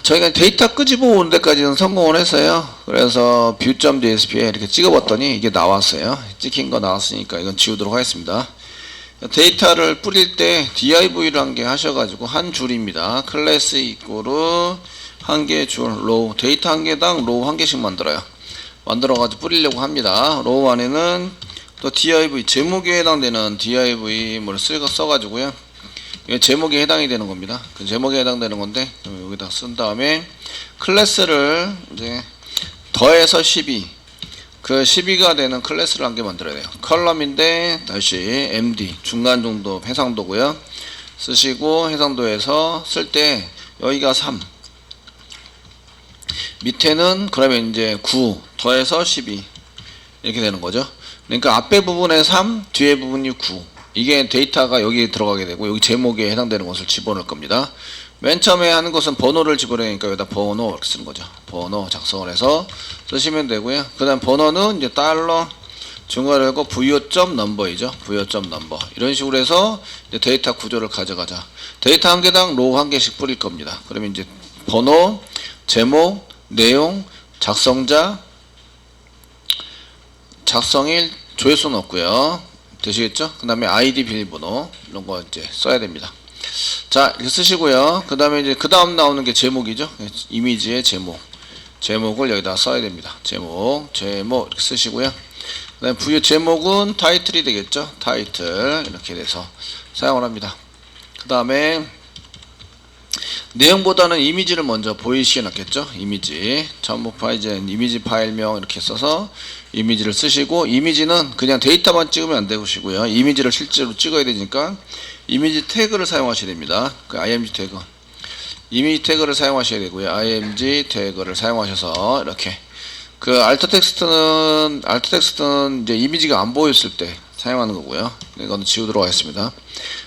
저희가 데이터 끄집어 오는 데까지는 성공을 했어요. 그래서 view.dsp에 이렇게 찍어봤더니 이게 나왔어요. 찍힌 거 나왔으니까 이건 지우도록 하겠습니다. 데이터를 뿌릴 때 div라는 게 하셔가지고 한 줄입니다. 클래스 이꼬르 한 개 줄 로우, 데이터 한 개당 로우 한 개씩 만들어가지고 뿌리려고 합니다. 로우 안에는 또 div 제목에 해당되는 div 뭐 써가지고요. 제목에 해당이 되는 겁니다. 그 제목에 해당되는 건데 여기다 쓴 다음에 클래스를 이제 더해서 12, 그 12가 되는 클래스를 한 개 만들어야 돼요. 컬럼인데 다시 md 중간 정도 해상도고요. 쓰시고 해상도에서 쓸 때 여기가 3, 밑에는 그러면 이제 9 더해서 12 이렇게 되는 거죠. 그러니까 앞에 부분에 3, 뒤에 부분이 9. 이게 데이터가 여기에 들어가게 되고 여기 제목에 해당되는 것을 집어넣을 겁니다. 맨 처음에 하는 것은 번호를 집어넣으니까 여기다 번호 이렇게 쓰는 거죠. 번호 작성을 해서 쓰시면 되고요. 그 다음 번호는 이제 달러 중괄호 열고 부여.넘버이죠. 부여.넘버 이런 식으로 해서 이제 데이터 구조를 가져가자. 데이터 한 개당 로우 한 개씩 뿌릴 겁니다. 그러면 이제 번호, 제목, 내용, 작성자, 작성일, 조회수는 없고요. 되시겠죠? 그 다음에 아이디 비밀번호 이런 거 이제 써야 됩니다. 자, 이렇게 쓰시고요. 그 다음에 이제 그 다음 나오는 게 제목이죠. 이미지의 제목을 여기다 써야 됩니다. 제목 이렇게 쓰시고요. 그 다음에 부여 제목은 타이틀이 되겠죠. 타이틀 이렇게 돼서 사용을 합니다. 그 다음에 내용보다는 이미지를 먼저 보이시게 놨겠죠. 이미지 첨부 파일, 이미지 파일명 이렇게 써서 이미지를 쓰시고, 이미지는 그냥 데이터만 찍으면 안 되시고요. 이미지를 실제로 찍어야 되니까 이미지 태그를 사용하셔야 됩니다. 그 img 태그, 이미지 태그를 사용하셔야 되고요. img 태그를 사용하셔서 이렇게 그 알트 텍스트는 이제 이미지가 안 보였을 때 사용하는 거고요. 이거는 지우도록 하겠습니다.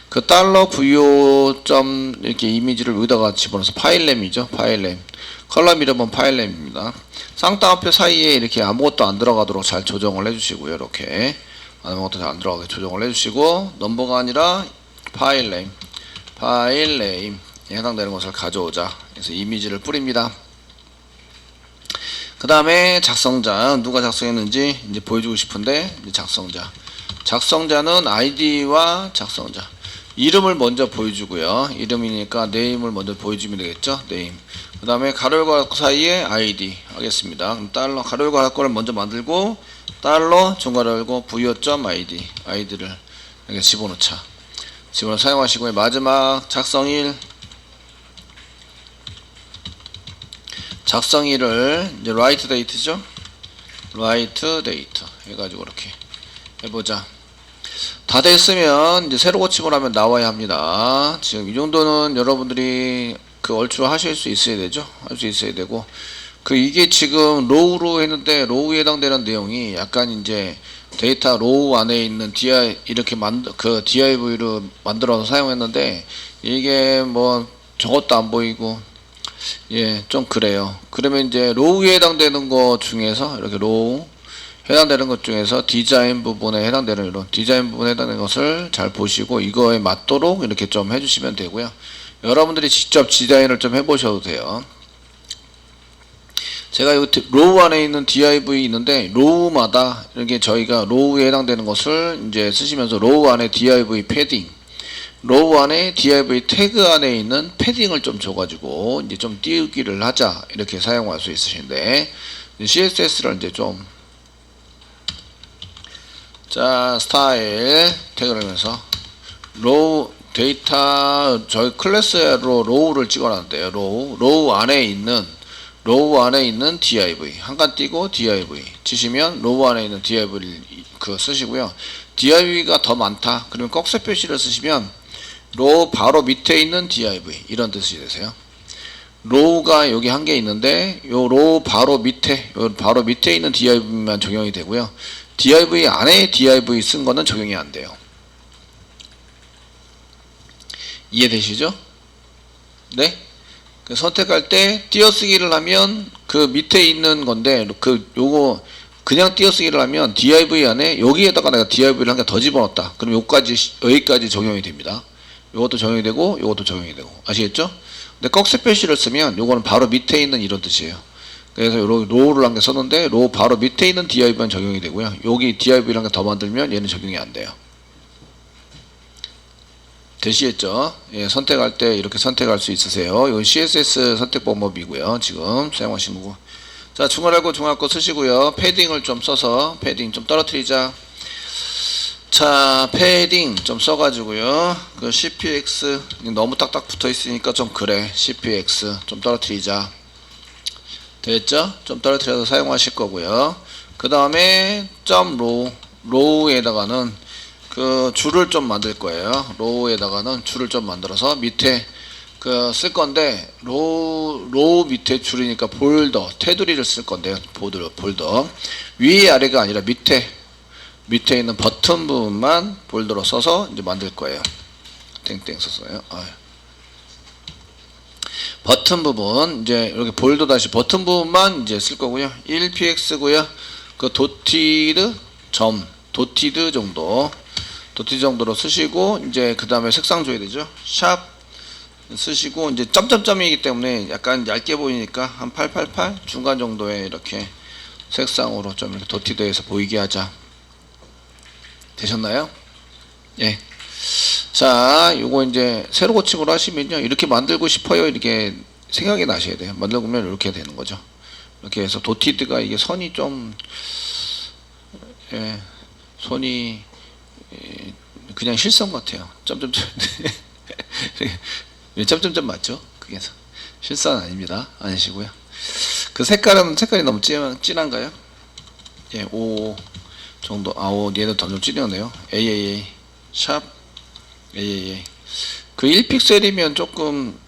그 달러 부여 점 이렇게 이미지를 여기다가 집어넣어서 파일nem이죠. 파일nem. 컬럼 이름은 파일nem입니다. 쌍따옴표 사이에 이렇게 아무것도 안 들어가도록 잘 조정을 해주시고요. 이렇게 아무것도 잘 안 들어가게 조정을 해주시고, 넘버가 아니라 파일nem 해당되는 것을 가져오자. 그래서 이미지를 뿌립니다. 그 다음에 작성자, 누가 작성했는지 이제 보여주고 싶은데, 이제 작성자는 아이디와 작성자, 이름을 먼저 보여주고요. 이름이니까 name을 먼저 보여주면 되겠죠. name. 그 다음에 가로열고 닫고 사이에 id 하겠습니다. 그럼 달러 가로열고 닫고를 먼저 만들고, 달러 중괄호 열고 부여.id id를 이렇게 집어넣자. 집어넣어 사용하시고요. 마지막 작성일을 이제 write date죠. write date 해가지고 이렇게 해보자. 다 됐으면 이제 새로 고침을 하면 나와야 합니다. 지금 이 정도는 여러분들이 그 얼추 하실 수 있어야 되죠. 할 수 있어야 되고, 그 이게 지금 로우로 했는데 로우에 해당되는 내용이 약간 이제 데이터 로우 안에 있는 이렇게 div로 만들어서 사용했는데, 이게 뭐 저것도 안 보이고 좀 그래요. 그러면 이제 로우에 해당되는 것 중에서 이렇게 로우 해당되는 것 중에서 디자인 부분에 해당되는 이런 디자인 부분에 해당되는 것을 잘 보시고 이거에 맞도록 이렇게 좀 해주시면 되고요. 여러분들이 직접 디자인을 좀 해보셔도 돼요. 제가 이 로우 안에 있는 div 있는데, 로우마다 이렇게 저희가 로우에 해당되는 것을 이제 쓰시면서 로우 안에 div 패딩, 로우 안에 div 태그 안에 있는 패딩을 좀 줘가지고 이제 좀 띄우기를 하자, 이렇게 사용할 수 있으신데, CSS를 이제 좀 스타일 태그를 하면서 로우 데이터 저희 클래스로 로우를 찍어놨는데요. 로우 안에 있는 div 한 칸 띄고 div 치시면 로우 안에 있는 div를 쓰시고요. div가 더 많다 그러면 꺽쇠 표시를 쓰시면 로우 바로 밑에 있는 div 이런 뜻이 되세요. 로우가 여기 한 개 있는데 요 로우 바로 밑에 있는 div만 적용이 되고요. div 안에 div 쓴 거는 적용이 안 돼요. 이해되시죠? 네? 선택할 때 띄어쓰기를 하면 그 밑에 있는 건데, 요거 그냥 띄어쓰기를 하면 div 안에 여기에다가 내가 div를 한 개 더 집어넣었다. 그럼 여기까지 적용이 됩니다. 요것도 적용이 되고 요것도 적용이 되고, 아시겠죠? 근데 꺽쇠표시를 쓰면 요거는 바로 밑에 있는 이런 뜻이에요. 그래서 로우를 한 개 썼는데 로우 바로 밑에 있는 div만 적용이 되고요. 여기 div를 한 개 더 만들면 얘는 적용이 안 돼요. 되시겠죠? 예, 선택할 때 이렇게 선택할 수 있으세요. 이건 CSS 선택 방법이고요. 지금 사용하신 거고. 자, 중괄호 중괄호 쓰시고요. 패딩을 좀 써서 패딩 좀 떨어뜨리자. 자, 패딩 좀 써가지고요. 그 CPX 너무 딱딱 붙어 있으니까 좀 그래. CPX 좀 떨어뜨리자. 됐죠? 좀 떨어뜨려서 사용하실 거고요. 그 다음에 점 로우에다가는 그 줄을 좀 만들 거예요. 로우에다가는 줄을 좀 만들어서 밑에 그 쓸 건데 로우 밑에 줄이니까 볼더 테두리를 쓸 건데요. 볼더 위 아래가 아니라 밑에 있는 버튼 부분만 볼더로 써서 이제 만들 거예요. 땡땡 썼어요. 버튼 부분 이제 이렇게 볼더 다시 버튼 부분만 이제 쓸 거고요. 1px고요. 그 도티드 정도로 쓰시고 이제 그 다음에 색상 줘야 되죠. 샵 쓰시고 이제 점점점이기 때문에 약간 얇게 보이니까 한 888 중간 정도에 이렇게 색상으로 좀 이렇게 도티드해서 보이게 하자. 되셨나요? 예. 자, 요거 이제 새로 고침으로 하시면요. 이렇게 만들고 싶어요. 이렇게 생각이 나셔야 돼요. 만들면 이렇게 되는 거죠. 이렇게 해서 도티드가 이게 선이 좀 예, 손이 그냥 실선 같아요. 점점점 점점점 맞죠? 그게 실선 아닙니다. 아니시고요. 그 색깔이 너무 진한가요? 예, 5 정도. 5 얘도 더 좀 진하네요. AAA 샵 AAA 그 1픽셀이면 조금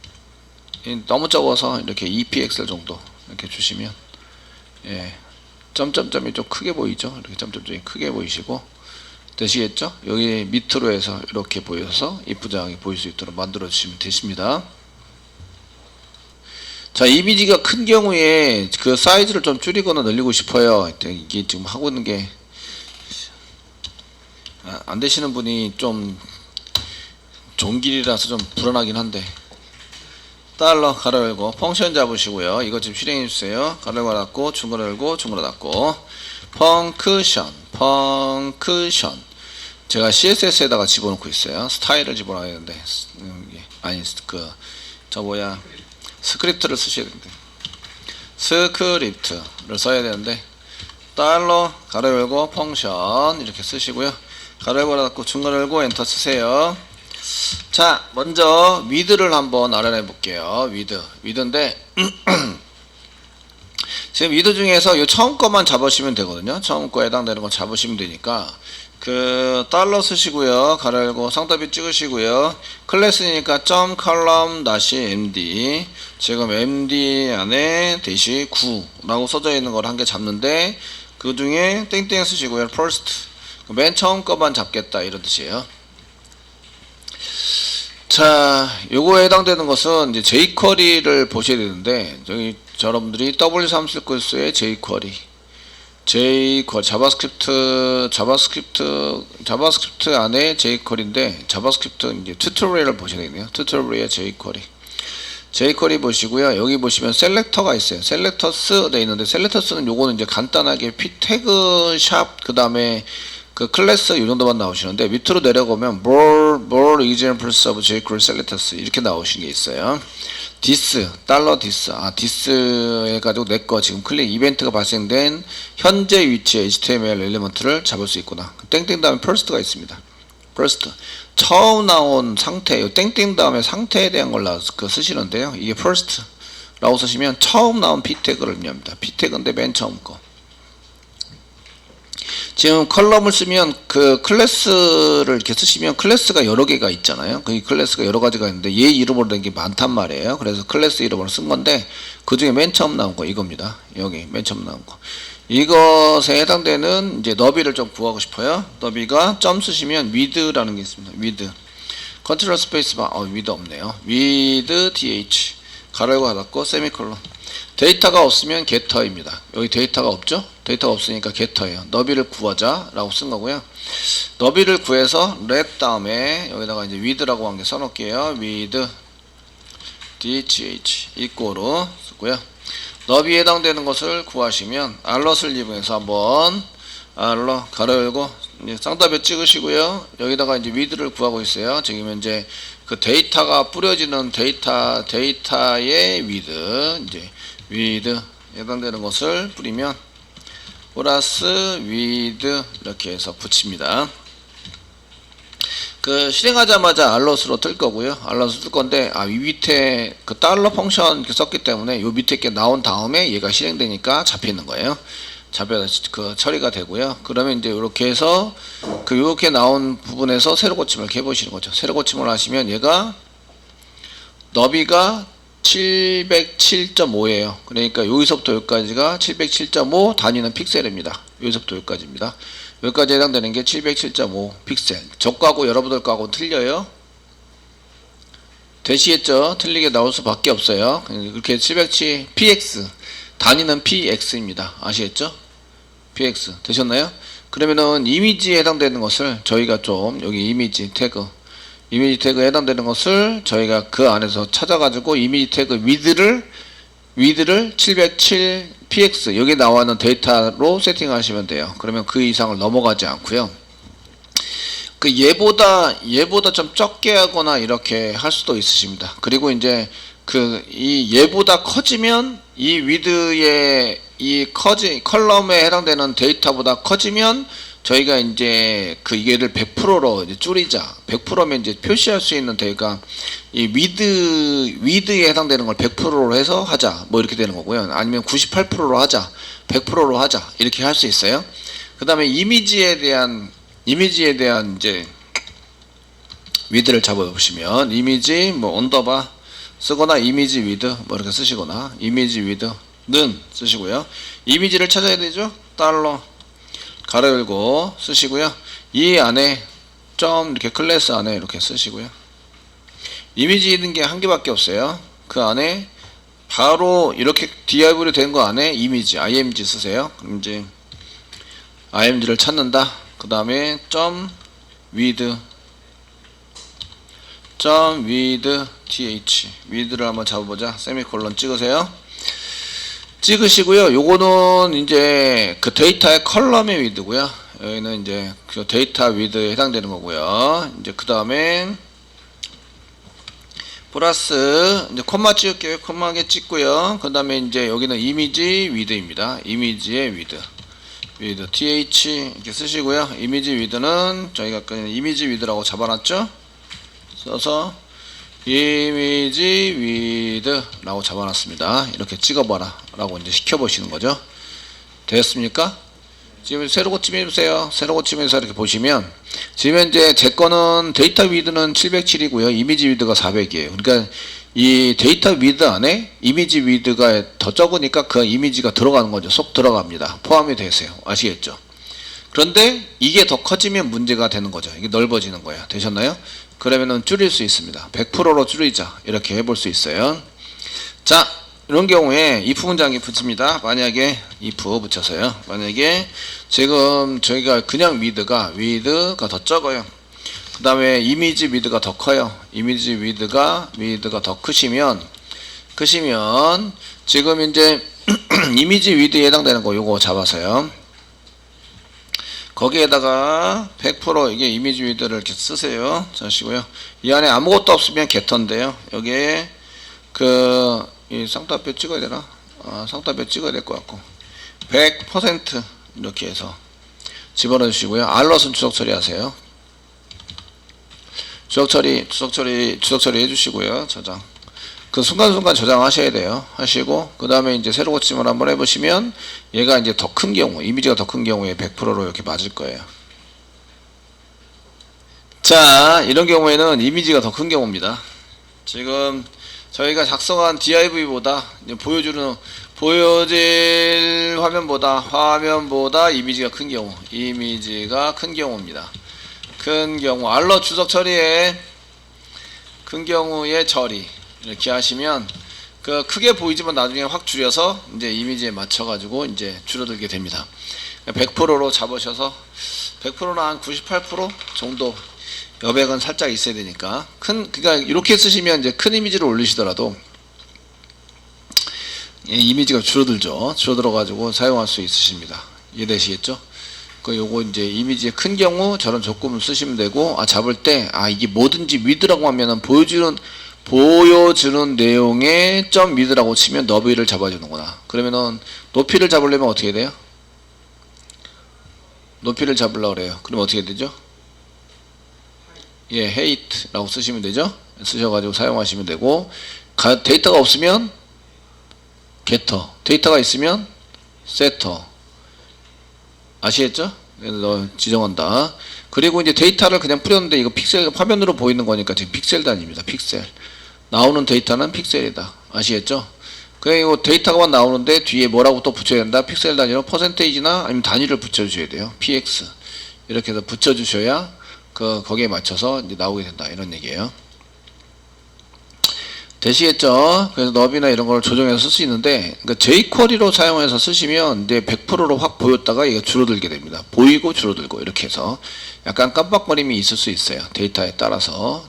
너무 적어서 이렇게 2pixel 정도 이렇게 주시면 예, 점점점이 좀 크게 보이죠? 이렇게 점점점이 크게 보이시고 되시겠죠? 여기 밑으로 해서 이렇게 보여서 이쁘장하게 보일 수 있도록 만들어 주시면 되십니다. 자, 이미지가 큰 경우에 그 사이즈를 좀 줄이거나 늘리고 싶어요. 이게 지금 하고 있는 게 안 되시는 분이 좀 종길이라서 좀 불안하긴 한데 달러 가로 열고 펑션 잡으시고요. 이거 지금 실행해 주세요. 가로 닫고 중괄호 열고 중괄호 닫고 펑크션 제가 CSS에다가 집어넣고 있어요. 스타일을 집어넣어야 되는데 아니 스크립트를 쓰셔야 되는데 스크립트를 써야 되는데 달러 가로 열고 펑션 이렇게 쓰시고요. 가로 열고 닫고 중괄호 열고 엔터 쓰세요. 자, 먼저 위드를 한번 알아내 볼게요. 위드인데 지금 위드 중에서 이 처음 거만 잡으시면 되거든요. 처음 거에 해당되는 거 잡으시면 되니까 그 달러 쓰시고요. 가로 열고 상따비 찍으시고요. 클래스니까 점 컬럼 다시 md 지금 md 안에 대시 9라고 써져 있는 걸 한 개 잡는데 그 중에 땡땡 쓰시고요. first 맨 처음 거만 잡겠다 이런 뜻이에요. 자, 요거에 해당되는 것은 이제 jQuery를 보셔야 되는데 저기 여러분들이 W3 쓸 코스에 jQuery 자바스크립트 안에 jQuery인데 자바스크립트 이제 튜토리얼을 보셔야 되겠네요. 튜토리얼 jQuery 보시고요. 여기 보시면 셀렉터가 있어요. 셀렉터스 돼 있는데 셀렉터스는 요거는 이제 간단하게 p 태그 샵 그 다음에 그 클래스 이 정도만 나오시는데 밑으로 내려가면 more examples of jQuery selectors 이렇게 나오신 게 있어요. this this 해가지고 내 거 지금 클릭 이벤트가 발생된 현재 위치의 HTML 엘리먼트를 잡을 수 있구나. 땡땡 다음에 first가 있습니다. first 처음 나온 상태, 땡땡 다음에 상태에 대한 걸 쓰시는데요. 이게 first라고 쓰시면 처음 나온 p 태그를 의미합니다. p 태그인데 맨 처음 거. 지금 컬럼을 쓰면 그 클래스를 이렇게 쓰시면 클래스가 여러 개가 있잖아요. 그 클래스가 여러 가지가 있는데 얘 이름으로 된 게 많단 말이에요. 그래서 클래스 이름으로 쓴 건데 그 중에 맨 처음 나온 거 이겁니다. 여기 맨 처음 나온 거. 이것에 해당되는 이제 너비를 좀 구하고 싶어요. 너비가 점 쓰시면 wid라는 게 있습니다. with 컨트롤 스페이스바 with 없네요. with th 가로 열고 닫고 세미콜론. 데이터가 없으면 getter입니다. 여기 데이터가 없죠? 데이터가 없으니까 getter예요. 너비를 구하자 라고 쓴 거고요. 너비를 구해서 let 다음에 여기다가 이제 with라고 한 개 써놓을게요. with DHH 이꼬로 쓰고요. 너비에 해당되는 것을 구하시면 알럿을 이용해서 한번 알럿 가로 열고 쌍따옴표 찍으시고요. 여기다가 이제 위드를 구하고 있어요. 지금 현재 그 데이터가 뿌려지는 데이터의 위드, 이제 위드 해당되는 것을 뿌리면 플러스 위드 이렇게 해서 붙입니다. 그 실행하자마자 알럿으로 뜰 거고요. 알럿을 뜰 건데 이 밑에 그 달러 펑션 이렇게 썼기 때문에 요 밑에 게 나온 다음에 얘가 실행되니까 잡혀 있는 거예요. 잡혀서 그 처리가 되고요. 그러면 이제 이렇게 해서 그 이렇게 나온 부분에서 세로 고침을 이렇게 해보시는 거죠. 세로 고침을 하시면 얘가 너비가 707.5예요. 그러니까 여기서부터 여기까지가 707.5 단위는 픽셀입니다. 여기서부터 여기까지입니다. 여기까지 해당되는 게 707.5 픽셀. 저거하고 여러분들 거하고 틀려요. 대시했죠? 틀리게 나올 수밖에 없어요. 그렇게 707 px 단위는 px입니다. 아시겠죠? px 되셨나요? 그러면은 이미지에 해당되는 것을 저희가 좀 여기 이미지 태그에 해당되는 것을 저희가 그 안에서 찾아가지고 이미지 태그 위드를 707 px 여기 나와 있는 데이터로 세팅하시면 돼요. 그러면 그 이상을 넘어가지 않고요. 그 얘보다 좀 적게 하거나 이렇게 할 수도 있으십니다. 그리고 이제 그 이 얘보다 커지면 이 위드의 컬럼에 해당되는 데이터보다 커지면 저희가 이제 그 얘를 100%로 이제 줄이자. 100%면 이제 표시할 수 있는 데가 이 위드에 해당되는 걸 100%로 해서 하자. 뭐 이렇게 되는 거고요. 아니면 98%로 하자. 100%로 하자. 이렇게 할 수 있어요. 그다음에 이미지에 대한 이제 위드를 잡아 보시면 이미지 뭐 언더바 쓰거나 이미지 위드 뭐 이렇게 쓰시거나 이미지 위드는 쓰시고요. 이미지를 찾아야 되죠. 달러 가로 열고 쓰시고요. 이 안에 점 이렇게 클래스 안에 이렇게 쓰시고요. 이미지 있는 게 한 개밖에 없어요. 그 안에 바로 이렇게 div로 된 거 안에 이미지 img 쓰세요. 그럼 이제 img를 찾는다. 그 다음에 점 with th with를 한번 잡아보자. 세미콜론 찍으세요. 찍으시고요. 요거는 이제 그 데이터의 컬럼의 위드고요. 여기는 이제 그 데이터 위드에 해당되는 거고요. 이제 그 다음에 플러스 이제 콤마 찍을게요. 콤마게 찍고요. 그 다음에 이제 여기는 이미지 위드입니다. 이미지의 위드 th 이렇게 쓰시고요. 이미지 위드는 저희가 그냥 이미지 위드라고 잡아놨죠. 써서 이미지 위드라고 잡아놨습니다. 이렇게 찍어봐라 라고 이제 시켜보시는 거죠. 됐습니까? 지금 세로 고침 해주세요. 세로 고침해서 이렇게 보시면 지금 현재 제 거는 데이터 위드는 707이고요. 이미지 위드가 400이에요. 그러니까 이 데이터 위드 안에 이미지 위드가 더 적으니까 그 이미지가 들어가는 거죠. 쏙 들어갑니다. 포함이 되세요. 아시겠죠? 그런데 이게 더 커지면 문제가 되는 거죠. 이게 넓어지는 거예요. 되셨나요? 그러면은 줄일 수 있습니다. 100%로 줄이자. 이렇게 해볼 수 있어요. 자, 이런 경우에 if 문장이 붙습니다. 만약에 if 붙여서요. 만약에 지금 저희가 그냥 위드가 더 적어요. 그 다음에 이미지 위드가 더 커요. 이미지 위드가 더 크시면 지금 이제 이미지 위드에 해당되는 거 요거 잡아서요. 거기에다가 100% 이게 이미지 위드를 이렇게 쓰세요. 자시고요. 이 안에 아무것도 없으면 게터인데요. 여기에 이 쌍따옴표 찍어야 되나? 쌍따옴표 찍어야 될 것 같고 100% 이렇게 해서 집어넣어 주시고요. 알럿은 주석 처리하세요. 주석 처리 해주시고요. 저장. 그 순간순간 저장하셔야 돼요. 하시고 그 다음에 이제 세로 고침을 한번 해보시면 얘가 이제 더 큰 경우 이미지가 더 큰 경우에 100%로 이렇게 맞을 거예요. 자, 이런 경우에는 이미지가 더 큰 경우입니다. 지금 저희가 작성한 div보다 보여질 화면보다 이미지가 큰 경우입니다. 큰 경우 알럿 주석 처리에 큰 경우의 처리 이렇게 하시면 그 크게 보이지만 나중에 확 줄여서 이제 이미지에 맞춰 가지고 이제 줄어들게 됩니다. 100%로 잡으셔서 100%나 한 98% 정도 여백은 살짝 있어야 되니까 그러니까 이렇게 쓰시면 이제 큰 이미지를 올리시더라도 예, 이미지가 줄어들죠. 줄어들어가지고 사용할 수 있으십니다. 이해되시겠죠? 요거 이제 이미지의 큰 경우 저런 조건을 쓰시면 되고, 잡을 때, 이게 뭐든지 위드라고 하면은 보여주는 내용의 점 위드라고 치면 너비를 잡아주는구나. 그러면은 높이를 잡으려면 어떻게 돼요? 높이를 잡으려고 그래요. 그럼 어떻게 되죠? 예, height라고 쓰시면 되죠? 쓰셔가지고 사용하시면 되고, 데이터가 없으면 getter, 데이터가 있으면 setter. 아시겠죠? 그래서 지정한다. 그리고 이제 데이터를 그냥 뿌렸는데 이거 픽셀 화면으로 보이는 거니까 지금 픽셀 단위입니다. 픽셀. 나오는 데이터는 픽셀이다. 아시겠죠? 그리고 데이터가 나오는데 뒤에 뭐라고 또 붙여야 된다. 픽셀 단위로 퍼센테이지나 아니면 단위를 붙여주셔야 돼요. px 이렇게 해서 붙여주셔야 거기에 맞춰서 이제 나오게 된다. 이런 얘기예요. 되시겠죠? 그래서 너비나 이런 걸 조정해서 쓸 수 있는데, 그러니까 jQuery로 사용해서 쓰시면 이제 100%로 확 보였다가 이게 줄어들게 됩니다. 보이고 줄어들고 이렇게 해서 약간 깜빡거림이 있을 수 있어요. 데이터 양에 따라서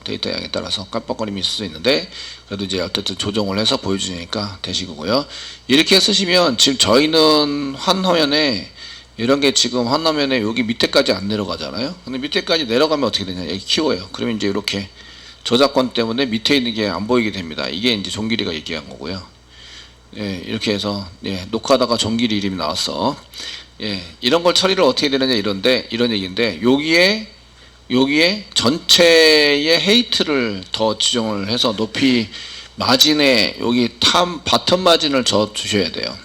깜빡거림이 있을 수 있는데, 그래도 이제 어쨌든 조정을 해서 보여주니까 되시고요. 이렇게 쓰시면 지금 저희는 한 화면에 이런 게 지금 한 화면에 여기 밑에까지 안 내려가잖아요. 근데 밑에까지 내려가면 어떻게 되냐? 여기 키워요. 그러면 이제 이렇게 저작권 때문에 밑에 있는 게 안 보이게 됩니다. 이게 이제 종길이가 얘기한 거고요. 예, 이렇게 해서 녹화하다가 종길이 이름이 나왔어. 예, 이런 걸 처리를 어떻게 되느냐 이런 얘기인데, 여기에 전체의 헤이트를 더 지정을 해서 높이 마진에 여기 바텀 마진을 더 주셔야 돼요.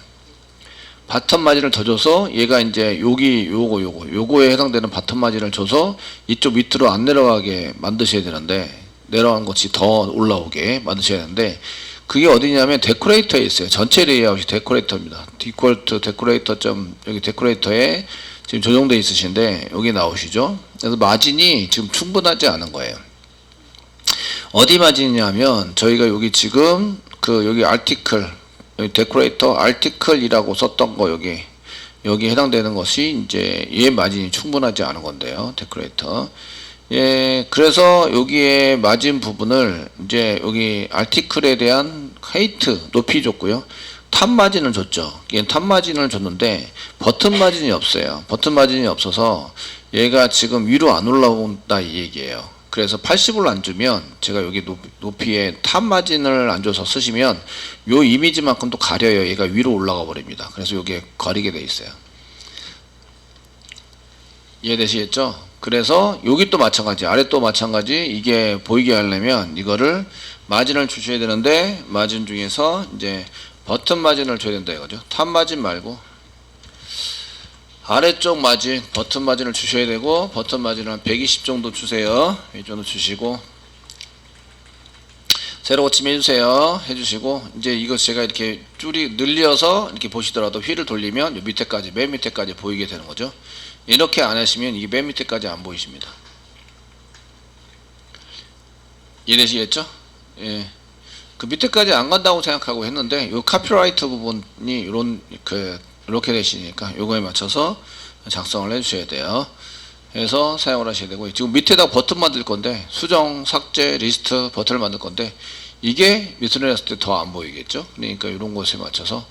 바텀 마진을 더 줘서 얘가 이제 요거에 해당되는 바텀 마진을 줘서 이쪽 밑으로 안 내려가게 만드셔야 되는데, 내려간 것이 더 올라오게 만드셔야 되는데, 그게 어디냐면 데코레이터에 있어요. 전체 레이아웃이 데코레이터입니다. 디콜트 데코레이터 여기 데코레이터에 지금 조정되어 있으신데 여기 나오시죠. 그래서 마진이 지금 충분하지 않은 거예요. 어디 마진이냐면 저희가 여기 지금 여기 아티클, 여기 데코레이터 아티클이라고 썼던 거 여기 해당되는 것이 이제 얘 마진이 충분하지 않은 건데요. 데코레이터. 예, 그래서 여기에 마진 부분을 이제 여기 아티클에 대한 헤이트 높이 줬고요. 탑 마진을 줬죠. 탑 마진을 줬는데 버튼 마진이 없어요. 버튼 마진이 없어서 얘가 지금 위로 안 올라온다 이 얘기예요. 그래서 80을 안 주면 제가 여기 높이에 탑 마진을 안 줘서 쓰시면 요 이미지만큼도 가려요. 얘가 위로 올라가 버립니다. 그래서 여기에 가리게 돼 있어요. 이해되시겠죠? 그래서 여기 또 마찬가지, 아래 또 마찬가지, 이게 보이게 하려면 이거를 마진을 주셔야 되는데, 마진 중에서 이제 버튼 마진을 줘야 된다 이거죠. 탑 마진 말고 아래쪽 마진, 버튼 마진을 주셔야 되고, 버튼 마진을 한 120 정도 주세요. 이 정도 주시고, 세로 고침 해주시고, 이제 이거 제가 이렇게 늘려서 이렇게 보시더라도 휠을 돌리면 요 밑에까지, 맨 밑에까지 보이게 되는 거죠. 이렇게 안 하시면 이게 맨 밑에까지 안 보이십니다. 이해되시겠죠? 예. 그 밑에까지 안 간다고 생각하고 했는데, 요 카피라이트 부분이 이렇게 되시니까 요거에 맞춰서 작성을 해주셔야 돼요. 해서 사용을 하셔야 되고, 지금 밑에다 버튼 만들 건데, 수정, 삭제, 리스트 버튼을 만들 건데, 이게 밑으로 했을 때 더 안 보이겠죠? 그러니까 이런 것에 맞춰서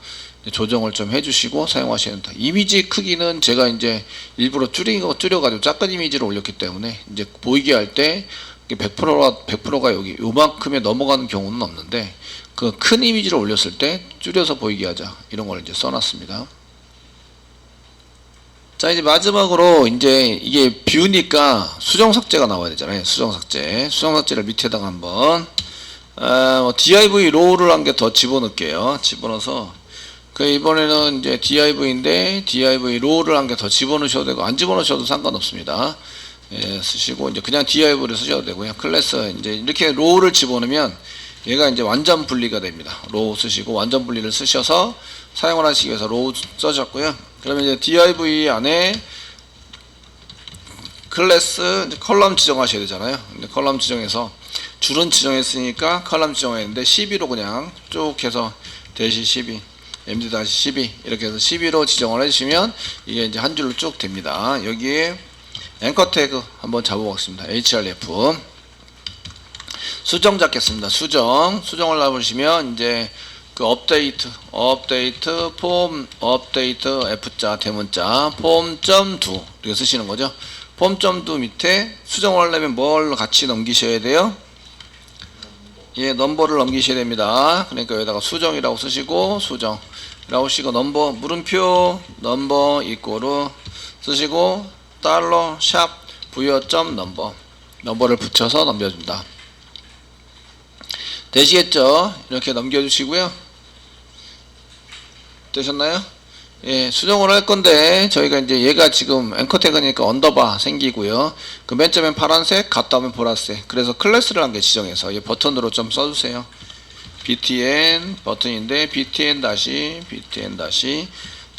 조정을 좀 해주시고 사용하셔야 된다. 이미지 크기는 제가 이제 일부러 줄여가지고 작은 이미지를 올렸기 때문에 이제 보이게 할 때 100%가 여기 요만큼에 넘어가는 경우는 없는데, 그 큰 이미지를 올렸을 때 줄여서 보이게 하자. 이런 걸 이제 써놨습니다. 자, 이제 마지막으로 이제 이게 뷰니까 수정 삭제가 나와야 되잖아요. 수정 삭제를 밑에다가 한번 div row를 한 개 더 집어넣을게요. 집어넣어서 이번에는 이제 div인데 div row를 한 개 더 집어넣으셔도 되고 안 집어넣으셔도 상관없습니다. 예, 쓰시고 이제 그냥 div를 쓰셔도 되고요. 클래스 이제 이렇게 row를 집어넣으면 얘가 이제 완전 분리가 됩니다. row 쓰시고 완전 분리를 쓰셔서 사용을 하시기 위해서 row 써셨고요. 그러면 이제 div 안에 클래스 이제 컬럼 지정하셔야 되잖아요. 근데 컬럼 지정해서 줄은 지정했으니까 컬럼 지정했는데 12로 그냥 쭉 해서 대시 12 md-12 이렇게 해서 12로 지정을 해주시면 이게 이제 한 줄로 쭉 됩니다. 여기에 앵커 태그 한번 잡아보겠습니다. href 수정 잡겠습니다. 수정을 놔보시면 이제 그 업데이트 폼 업데이트 F자 대문자 폼.do 이렇게 쓰시는 거죠. 폼.do 밑에 수정을 하려면 뭘 같이 넘기셔야 돼요? 예, 넘버를 넘기셔야 됩니다. 그러니까 여기다가 수정이라고 쓰시고 수정이라고 쓰시고 넘버 물음표 넘버 이꼬르 쓰시고 달러 샵 부여점 넘버를 붙여서 넘겨줍니다. 되시겠죠? 이렇게 넘겨주시고요. 되셨나요? 예, 수정을 할 건데 저희가 이제 얘가 지금 앵커 태그니까 언더바 생기고요. 그 맨 처음엔 파란색, 갔다 오면 보라색. 그래서 클래스를 한 개 지정해서 이 버튼으로 좀 써주세요. btn 버튼인데 btn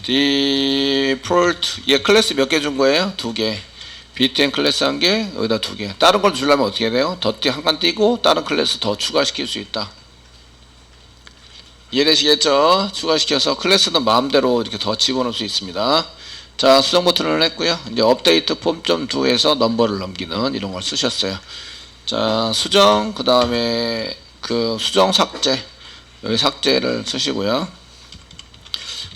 default 얘 클래스 몇 개 준 거예요? 2개. btn 클래스 한 개, 여기다 2개. 다른 걸 주려면 어떻게 돼요? 더띠 한 칸 띄고 다른 클래스 더 추가시킬 수 있다. 이해되시겠죠? 추가시켜서 클래스는 마음대로 이렇게 더 집어넣을 수 있습니다. 자, 수정 버튼을 했고요. 이제 업데이트 폼.do에서 넘버를 넘기는 이런 걸 쓰셨어요. 자, 수정, 그 다음에 그 수정 삭제, 여기 삭제를 쓰시고요.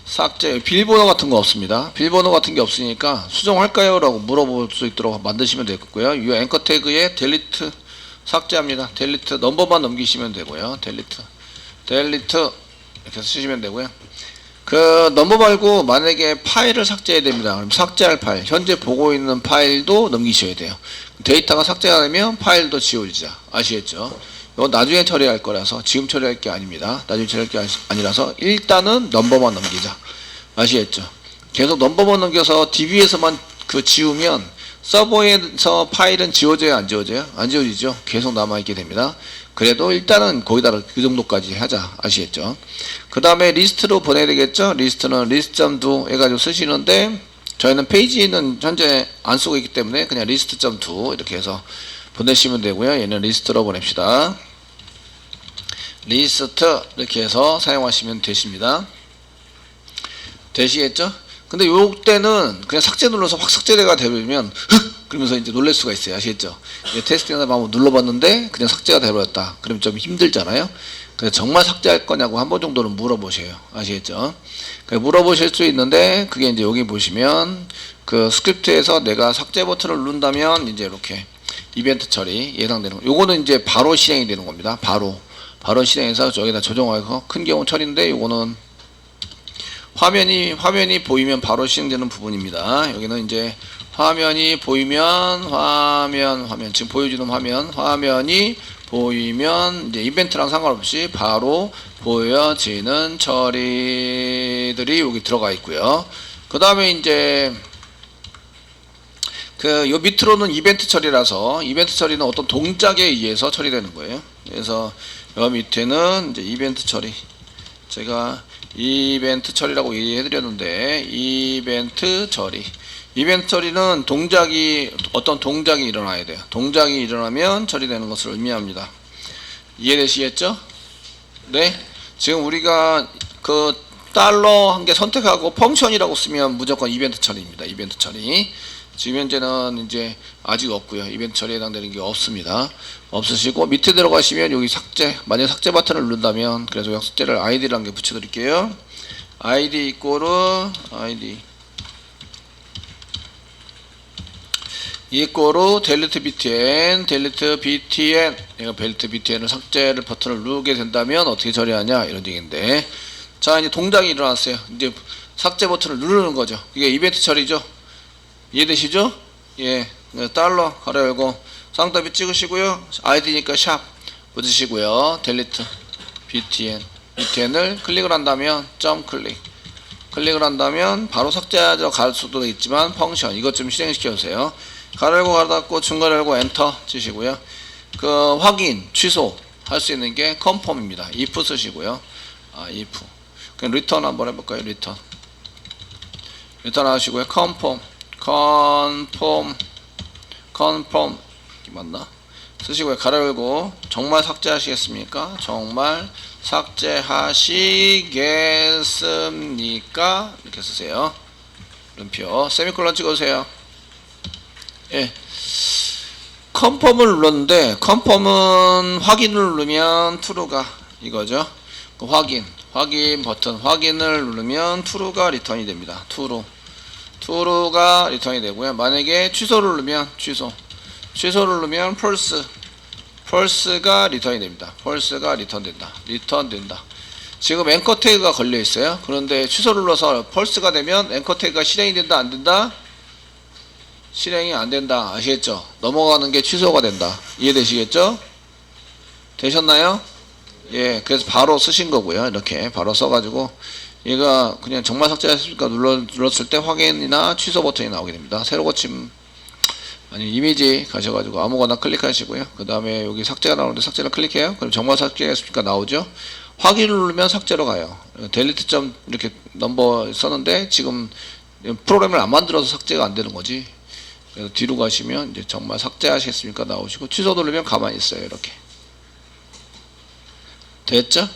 삭제, 비밀번호 같은 거 없습니다. 비밀번호 같은 게 없으니까 수정할까요? 라고 물어볼 수 있도록 만드시면 되겠고요. 이 앵커 태그에 델리트 삭제합니다. 델리트 넘버만 넘기시면 되고요. 델리트 이렇게 쓰시면 되고요. 그 넘버 말고 만약에 파일을 삭제해야 됩니다. 그럼 삭제할 파일, 현재 보고 있는 파일도 넘기셔야 돼요. 데이터가 삭제가 되면 파일도 지워지자. 아시겠죠? 이건 나중에 처리할 거라서 지금 처리할 게 아닙니다. 나중에 처리할 게 아니라서 일단은 넘버만 넘기자. 아시겠죠? 계속 넘버만 넘겨서 DB에서만 그 지우면 서버에서 파일은 지워져요, 안 지워져요? 안 지워지죠? 계속 남아있게 됩니다. 그래도 일단은 거기다가 그 정도까지 하자. 아시겠죠? 그 다음에 리스트로 보내야 되겠죠? 리스트는 list.do 해가지고 쓰시는데 저희는 페이지는 현재 안 쓰고 있기 때문에 그냥 list.do 이렇게 해서 보내시면 되고요. 얘는 리스트로 보냅시다. 리스트 이렇게 해서 사용하시면 되십니다. 되시겠죠? 근데 요때는 그냥 삭제 눌러서 확 삭제가 되면 흑! 그러면서 이제 놀랄 수가 있어요. 아시겠죠? 테스팅하다 한번 눌러봤는데 그냥 삭제가 되버렸다. 그러면 좀 힘들잖아요. 그래서 정말 삭제할 거냐고 한 번 정도는 물어보셔요. 아시겠죠? 물어보실 수 있는데 그게 이제 여기 보시면 그 스크립트에서 내가 삭제 버튼을 누른다면 이제 이렇게 이벤트 처리 예상되는 거. 요거는 이제 바로 실행이 되는 겁니다. 바로 실행해서 저기다 조정하고 큰 경우 처리인데 요거는 화면이 보이면 바로 실행되는 부분입니다. 여기는 이제 화면이 보이면 화면 지금 보여주는 화면이 보이면 이제 이벤트랑 상관없이 바로 보여지는 처리들이 여기 들어가 있고요. 그 다음에 이제 요 밑으로는 이벤트 처리라서 이벤트 처리는 어떤 동작에 의해서 처리되는 거예요. 그래서 요 밑에는 이제 이벤트 처리, 제가 이벤트 처리라고 얘기해드렸는데 이벤트 처리는 어떤 동작이 일어나야 돼요. 동작이 일어나면 처리되는 것을 의미합니다. 이해되시겠죠? 네. 지금 우리가 그 달러 한 개 선택하고 펑션이라고 쓰면 무조건 이벤트 처리입니다. 이벤트 처리. 지금 현재는 이제 아직 없고요. 이벤트 처리에 해당되는 게 없습니다. 없으시고 밑에 들어가시면 여기 삭제, 만약 삭제 버튼을 누른다면 그래서 여기 삭제를 아이디를 한 개 붙여드릴게요. 아이디 이꼬르 델리트 btn 얘가 델리트 btn을 삭제를 버튼을 누르게 된다면 어떻게 처리하냐 이런 얘기인데, 자 이제 동작이 일어났어요. 이제 삭제 버튼을 누르는 거죠. 이게 이벤트 처리죠. 이해되시죠? 예, 달러 가로 열고 쌍따비 찍으시고요. 아이디니까 샵 붙이시고요. 델리트 btn을 클릭을 한다면 클릭을 한다면 바로 삭제하러 갈 수도 있지만 펑션 이것 좀 실행시켜 주세요. 가로 열고 가로 닫고 중괄호 열고 엔터 치시고요. 그 확인 취소 할 수 있는 게 컨펌입니다. if 쓰시고요. if 그냥 리턴 한번 해볼까요? 리턴 하시고요. 컨펌 맞나? 쓰시고요. 가로 열고 정말 삭제하시겠습니까? 정말 삭제하시겠습니까? 이렇게 쓰세요. 물음표 세미콜론 찍어주세요. 예. 컨펌을 눌렀는데 컨펌은 확인을 누르면 true가 이거죠. 그 확인 버튼 확인을 누르면 true가 리턴이 됩니다. true가 리턴이 되고요. 만약에 취소를 누르면 취소를 누르면 false가 리턴이 됩니다. false가 리턴된다. 지금 앵커 태그가 걸려 있어요. 그런데 취소를 눌러서 false가 되면 앵커 태그가 실행이 된다, 안 된다? 실행이 안 된다. 아시겠죠? 넘어가는 게 취소가 된다. 이해되시겠죠? 되셨나요? 예, 그래서 바로 쓰신 거고요. 이렇게 바로 써가지고 얘가 그냥 정말 삭제했습니까? 눌렀을 때 확인이나 취소 버튼이 나오게 됩니다. 새로 고침 아니 이미지 가셔가지고 아무거나 클릭하시고요. 그 다음에 여기 삭제가 나오는데 삭제를 클릭해요. 그럼 정말 삭제했습니까? 나오죠. 확인을 누르면 삭제로 가요. 델리트 점 이렇게 넘버 썼는데 지금 프로그램을 안 만들어서 삭제가 안 되는 거지. 그래서 뒤로 가시면 이제 정말 삭제하시겠습니까? 나오시고 취소 누르면 가만히 있어요. 이렇게 됐죠?